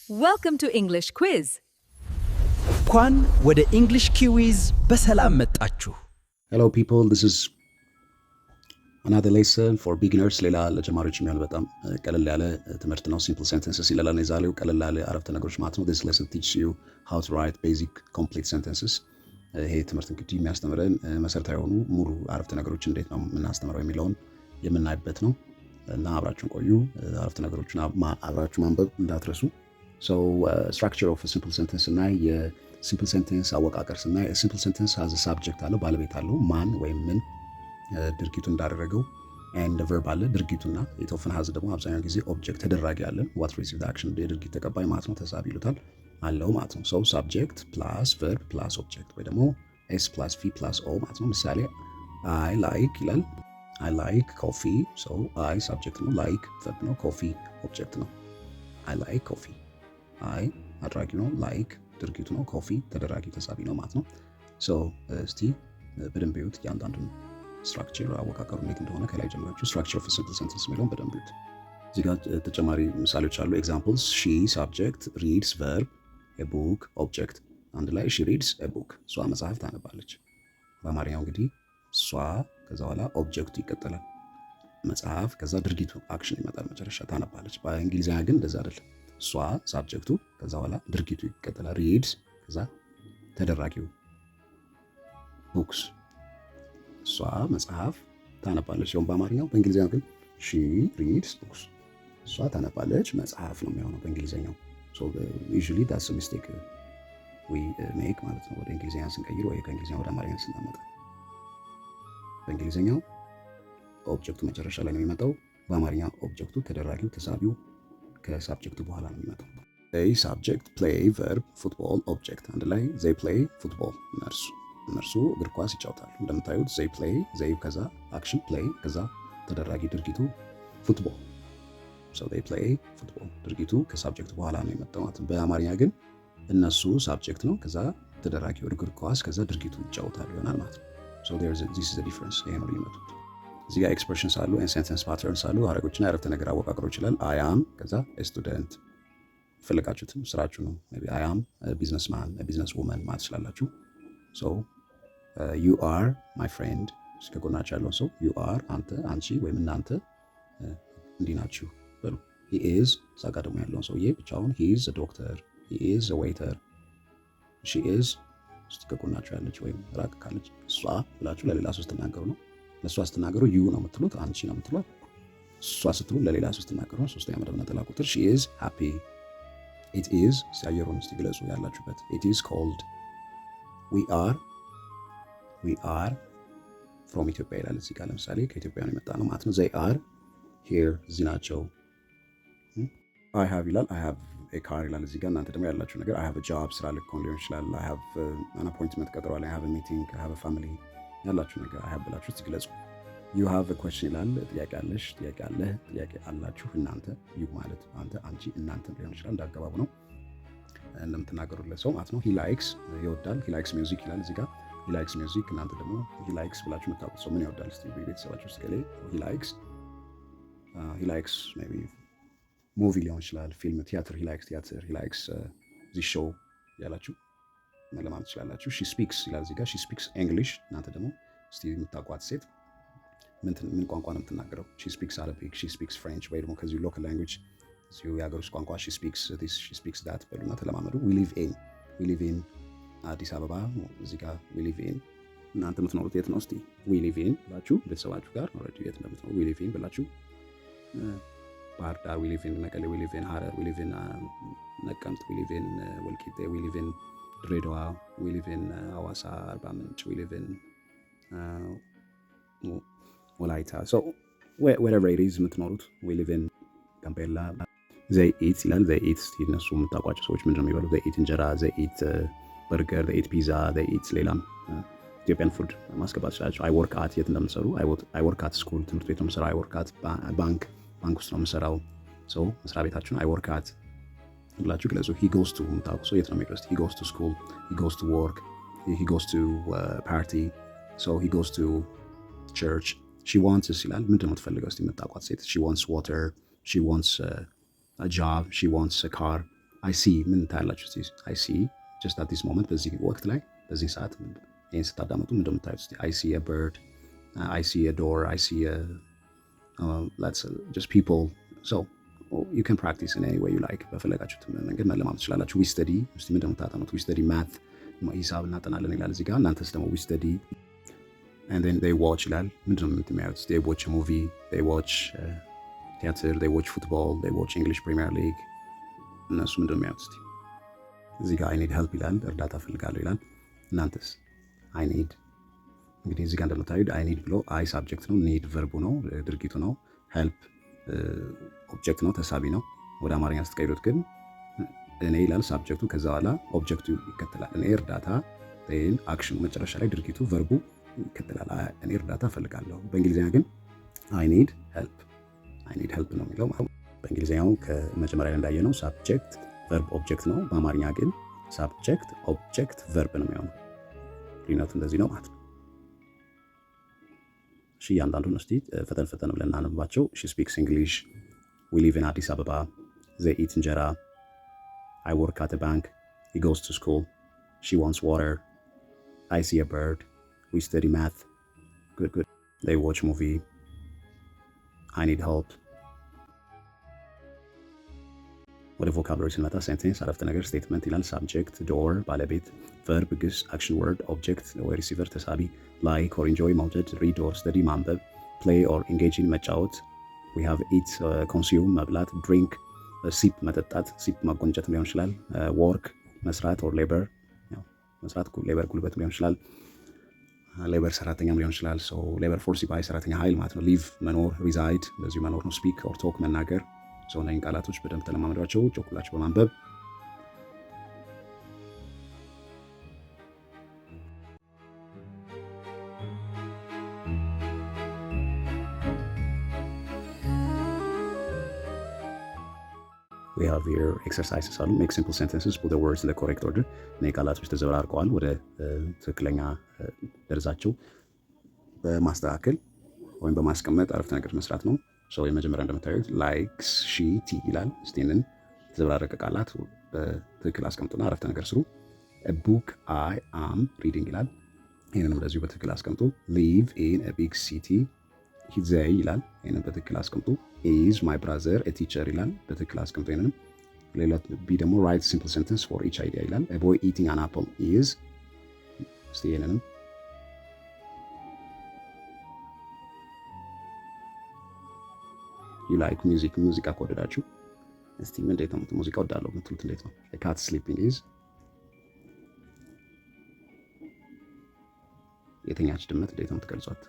Welcome to English Quiz. እንኳን ወደ English Quiz በሰላም መጣችሁ። Hello people, this is another lesson for beginners. ሌላ ለጀማሪዎች የሚሆን በጣም ቀለል ያለ ትምህርት ነው። simple sentences ይላል የዛሬው ቀለል ያለ አረፍተ ነገሮች ማለት ነው። This lesson teaches you how to write basic complete sentences. ይሄ ትምህርት እንግዲህ የሚያስተምረን መሰረታዊ የሆኑ ሙሉ አረፍተ ነገሮች እንዴት ነው የምናስተምረው የሚለውን የምናይበት ነው እና አብራችሁን ቆዩ። አረፍተ ነገሮችን አብራችሁ ማንበብ እንዳትረሱ። So structure of a simple sentence እና የሲምፕል ሴንቴንስ አወቃቀር ስናይ simple sentence has a subject አለው ባለቤት አለው ማን ወይም ምን ድርጊቱን እንዳደረገው and the verb አለ ድርጊቱና it often has ደግሞ አብዛኛው ጊዜ object ተደራጊ አለ what receives the action የድርጊት ተቀባይ ማለት ነው ተሳቢ ይሉታል አለው ማለት ነው so subject plus verb plus object ወይ ደግሞ s plus v plus o ማለት ነው ምሳሌ I like ይላል I like coffee so I subject ነው like verb ነው coffee object ነው I like coffee I አድራጊ ነው like ድርጊቱ ነው ኮፊ ተደራጊ ተሳቢ ነው ማለት ነው ሶ እስቲ በደንብ ይዩት እያንዳንዱን ስትራክቸር አወቃቀሩ እንዴት እንደሆነ ከላይ ጀምራችሁ ስትራክቸር ኦፍ ሲምፕል ሴንተንስ የሚለውን በደንብ ይዩት እዚህ ጋር ተጨማሪ ምሳሌዎች አሉ ኤግዛምፕልስ ሺ ሳብጀክት ሪድስ ቨርብ ኤ ቡክ ኦብጀክት አንድ ላይ ሺ ሪድስ ኤ ቡክ እሷ መጽሐፍ ታነባለች በአማርኛው እንግዲህ እሷ ከዛ በኋላ ኦብጀክቱ ይቀጥላል መጽሐፍ ከዛ ድርጊቱ አክሽን ይመጣል መጨረሻ ታነባለች በእንግሊዝኛ ግን እንደዛ አይደለም እሷ ሳብጀክቱ ከዛ በኋላ ድርጊቱ ይቀጥላል ሪድስ ከዛ ተደራጊው ቡክስ እሷ መጽሐፍ ታነባለች ሲሆን በአማርኛው በእንግሊዝኛው ግን ሺ ሪድስ ቡክስ እሷ ታነባለች መጽሐፍ ነው የሚሆነው በእንግሊዝኛው ሶ ዩዥሊ ዳትስ ሚስቴክ ዊ ሜክ ማለት ነው ወደ እንግሊዝኛ ስንቀይር ወይ ከእንግሊዝኛ ወደ አማርኛ ስናመጣ በእንግሊዝኛው ኦብጀክቱ መጨረሻ ላይ ነው የሚመጣው በአማርኛ ኦብጀክቱ ተደራጊው ተሳቢው ከሳብጀክቱ በኋላ ነው የሚመጣው they subject play verb football object አንድ ላይ they play football እነርሱ እግር ኳስ ይጫወታሉ እንደምታዩት they play they ከዛ action play ከዛ ተደራጊ ድርጊቱ football so they play football ድርጊቱ ከሳብጀክቱ በኋላ ነው የመጣው ማለት ነው በአማርኛ ግን እነሱ ሳብጀክት ነው ከዛ ተደራጊው እግር ኳስ ከዛ ድርጊቱ ይጫወታሉ ይሆናል ማለት ነው so this is the difference ይሄ ነው ልዩነቱ እዚህ ጋር ኤክስፕሬሽንስ አሉ and sentence patterns አሉ ሐረጎችና የአረፍተ ነገር አወቃቀሮች ይችላል I am ከዛ a student ፈለጋችሁትን ስራችሁ ነው maybe I am a businessman a businesswoman ማለት ትችላላችሁ so you are my friend እስከጎናችሁ ያለው ሰው you are አንተ አንቺ ወይም እናንተ እንዲህ ናችሁ በሉ he is እዛ ጋር ደግሞ ያለውን ሰውዬ ብቻውን he is a doctor he is a waiter she is እስከጎናችሁ ያለች ወይም ራቅ ካለች እሷ ብላችሁ ለሌላ ሰው ስትናገሩ ነው ለሷ ስትናገሩ ዩ ነው የምትሉት አንቺ ነው የምትሉት እሷ ስትሉ ለሌላ ሰው ስትናገሩ ነው ሶስተኛ መደብ ነጠላ ቁጥር she is happy it is ሲያየሩን እስቲ ግለጹ ያላችሁበት it is cold we are from ኢትዮጵያ ይላል እዚህ ጋር ለምሳሌ ከኢትዮጵያ ነው የመጣ ነው ማለት ነው they are here እዚህ ናቸው I have ይላል I have a car ይላል እዚህ ጋር እናንተ ደግሞ ያላችሁ ነገር I have a job ስራ ልክ ሊሆን ይችላል I have an appointment ቀጠሮ ላይ I have a meeting I have a family ያላችሁ ነገር I have ብላችሁ ትግለጹ you have a question ይላል ጥያቄ አለሽ ጥያቄ አለ ጥያቄ አላችሁ እናንተ you ማለት አንተ አንቺ እናንተ ሊሆን ይችላል እንዳገባቡ ነው እንደምትናገሩለት ሰው ማለት ነው he likes ይወዳል he likes music ይላል እዚህ ጋር he likes music እናንተ ደግሞ he likes ብላችሁ የምታውቁት ሰው ምን ይወዳል እስቲ ቤተሰባችሁ ውስጥ ገሌ he likes maybe movie ሊሆን ይችላል ፊልም ቲያትር he likes this show ያላችሁ ለማለት ትችላላችሁ she speaks ይላል እዚህ ጋር she speaks English እናንተ ደግሞ እስቲ የምታውቋት ሴት ምን ቋንቋ ነው የምትናገረው she speaks Arabic she speaks French ወይ ደግሞ ከዚህ local language እዚሁ የሀገር ውስጥ ቋንቋ she speaks this she speaks that በሉና ተለማመዱ we live in አዲስ አበባ እዚህ ጋር we live in እናንተ የምትኖሩት የት ነው እስቲ we live in ብላችሁ ቤተሰባችሁ ጋር ኦልሬዲ የት እንደምትኖሩ we live in ብላችሁ ባህር ዳር we live in መቀሌ we live in ሐረር we live in ነቀምት we live in ወልቂጤ we live in ድሬዳዋ we live in ሐዋሳ አርባ ምንጭ we live in ወላይታ so wherever it is የምትኖሩት we live in ጋምቤላ they eat ይላል they eat እነሱ የምታውቋቸው ሰዎች ምንድን ነው የሚበሉት they eat እንጀራ they eat burger they eat pizza they eat ሌላም ኢትዮጵያን ፉድ ማስገባት ይችላል I work at የት እንደምሰሩ I work at school ትምህርት ቤት ነው የምሰራው I work at ባንክ ውስጥ ነው የምሰራው so መስሪያ ቤታችሁን I work at ብላችሁ ግለጹ he goes to የምታውቁ ሰው የት ነው የሚሄደው he goes to school he goes to work he goes to party so he goes to church she wants ይላል ምንድን ነው የምትፈልገው እስቲ የምታውቋት ሴት she wants water she wants a job she wants a car I see ምን ታያላችሁ? I see just at this moment በዚህ ወቅት ላይ በዚህ ሰዓት ይህን ስታዳመጡ ምን እንደምታዩት እስቲ I see a bird, I see a door, I see a just people. So you can practice in any way you like. በፈለጋችሁት መንገድ መለማመድ ትችላላችሁ። we study እስቲ ምን እንደምታጠኑት we study math ሂሳብ እናጠናለን ይላል እዚህ ጋር። እናንተስ ደግሞ we study and then they watch ይላል። ምንድነው የምትመያዩት? they watch a movie, they watch theater, they watch football, they watch English Premier League. እነሱ ምንድነው የሚያዩት? እስቲ እዚህ ጋር I need help ይላል፣ እርዳታ ፈልጋለሁ ይላል። እናንተስ? I need እንግዲህ እዚህ ጋር እንደምታዩት I need ብሎ I ሳብጀክት ነው፣ need ቨርቡ ነው፣ ድርጊቱ ነው፣ help ኦብጀክት ነው፣ ተሳቢ ነው። ወደ አማርኛ ስትቀይሩት ግን እኔ ይላል ሳብጀክቱ፣ ከዛ በኋላ ኦብጀክቱ ይከተላል። እኔ እርዳታ ን አክሽኑ መጨረሻ ላይ ድርጊቱ ቨርቡ ይከተላል። እኔ እርዳታ ፈልጋለሁ። በእንግሊዝኛ ግን I need help ነው የሚለው። በእንግሊዝኛው ከመጀመሪያ ላይ እንዳየነው ሳብጀክት ቨርብ ኦብጀክት ነው። በአማርኛ ግን ሳብጀክት ኦብጀክት ቨርብ ነው የሚሆነው። ልዩነቱ እንደዚህ ነው ማለት ነው። እሺ እያንዳንዱን እስቲ ፈጠን ፈጠን ብለን እናነባቸው። she speaks English, we live in Addis Ababa, they eat እንጀራ, I work at a bank, he goes to school, she wants water, I see a bird, we study math, good, they watch movie, I need help. ወደ ቮካብላሪ ስንመጣ ሴንቴንስ አረፍተ ነገር ስቴትመንት ይላል። ሳብጀክት ዶር ባለቤት፣ ቨርብ ግስ፣ አክሽን ወርድ ኦብጀክት ወይ ሪሲቨር ተሳቢ፣ ላይክ ኦር ኢንጆይ መውደድ፣ ሪድ ኦር ስተዲ ማንበብ፣ ፕሌይ ኦር ኢንጌጅ ኢን መጫወት፣ ዊ ሃቭ ኢት ኮንሱም መብላት፣ ድሪንክ ሲፕ መጠጣት፣ ሲፕ ማጎንጨት ሊሆን ይችላል፣ ወርክ መስራት ኦር ሌበር መስራት ሌበር ጉልበት ሊሆን ይችላል፣ ሌበር ሰራተኛም ሊሆን ይችላል። ሶ ሌበር ፎርስ ሲባል ሰራተኛ ኃይል ማለት ነው። ሊቭ መኖር፣ ሪዛይድ እንደዚሁ መኖር ነው። ስፒክ ኦር ቶክ መናገር። ሰው እነዚህን ቃላቶች በደንብ ተለማመዷቸው፣ ጮኩላችሁ በማንበብ we have here exercises አሉ። make simple sentences, put the words in the correct order። እነዚህ ቃላቶች ተዘበራርቀዋል፣ ወደ ትክክለኛ ደረጃቸው በማስተካከል ወይም በማስቀመጥ አረፍተ ነገር መስራት ነው። ሰው የመጀመሪያ እንደምታዩት ላይክስ ሺ ቲ ይላል። እስቲንን የተዘበራረቀ ቃላት በትክክል አስቀምጡና አረፍተ ነገር ስሩ። ቡክ አይ አም ሪዲንግ ይላል። ይህንንም እንደዚሁ በትክክል አስቀምጡ። ሊቭ ኢን ቢግ ሲቲ ዘይ ይላል። ይህንን በትክክል አስቀምጡ። ኢዝ ማይ ብራዘር ቲቸር ይላል። በትክክል አስቀምጡ። ይህንንም ሌላ ቢ ደግሞ ራይት ሲምፕል ሴንተንስ ፎር ኢች አይዲያ ይላል። ቦይ ኢቲንግ አን አፕል ኢዝ። እስቲ ይህንንም you like music ሙዚቃ ከወደዳችሁ እስቲ ምን እንዴት ነው ሙዚቃ ወዳለው የምትሉት እንዴት ነው? a cat sleeping is የተኛች ድመት እንዴት ነው የምትገልጿት?